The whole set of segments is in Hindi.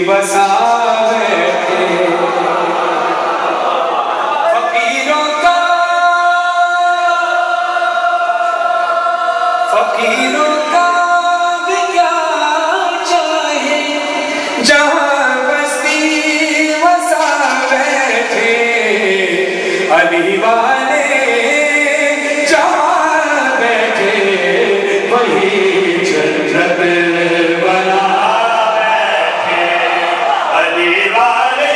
बसा बैठे। फकीरों का भी क्या चाहे, जहाँ बस्ती बसा बैठे। अली वाले जहाँ बैठे वही जन्नत बना बैठे। अली वाले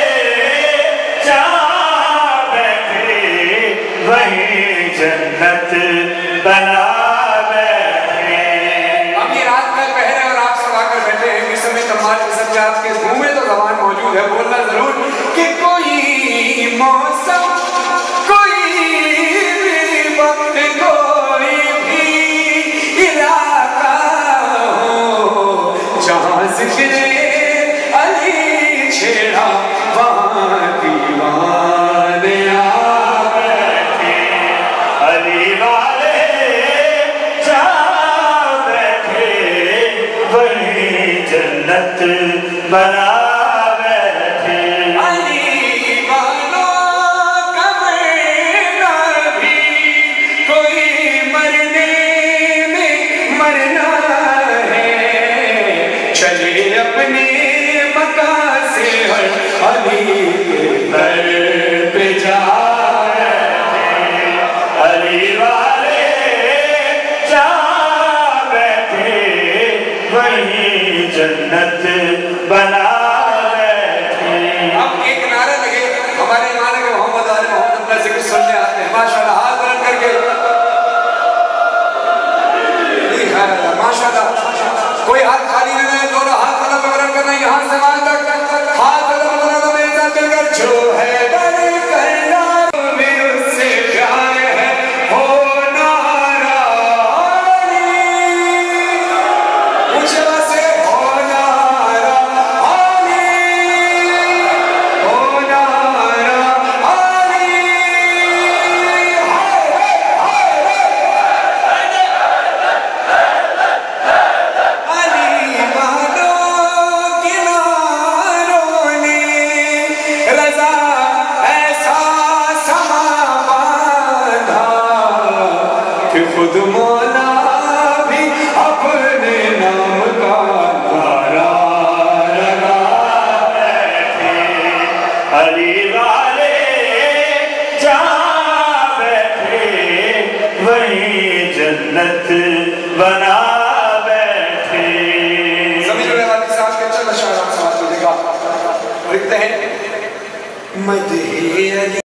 जहाँ बैठे वही जन्नत बना। आपके मुंह में तो ज़बान मौजूद है, बोलना जरूर कि कोई मौसम, कोई भी वक्त, कोई भी इलाका हो, जहाँ ज़िक्र अली छेड़ा वहाँ दीवाने आ बैठे। अली वाले जहाँ बैठे वही जन्नत बना बैठे। अली वालों का मरना भी कोई मरने में मरना है। चले अपने मकान से हर अली के दर पे जा बैठे। अली वाले जहाँ बैठे वही जन्नत बना बैठे। अब एक नारा लगे, हमारे ईमान के मोहम्मद आले मोहम्मद का जिक्र सुनने आते हैं। माशाल्लाह, हाथ बुलंद करके माशाल्लाह। कोई हाथ खाली नहीं है, दोनों हाथ बुलंद करना, यहाँ से वहाँ तक हाथ बुलंद मेरे साथ मिलकर। जो है बड़े करना में उससे प्यार है, हो नारा ऊंचे से खुद मौला भी अपने नाम का नारा लगा बैठे। अली वाले जहाँ बैठे वही जन्नत बना बैठे। सभी जुड़े वाली साहब के चल शायद आप समाज को देखा लिखते हैं मदहे अली।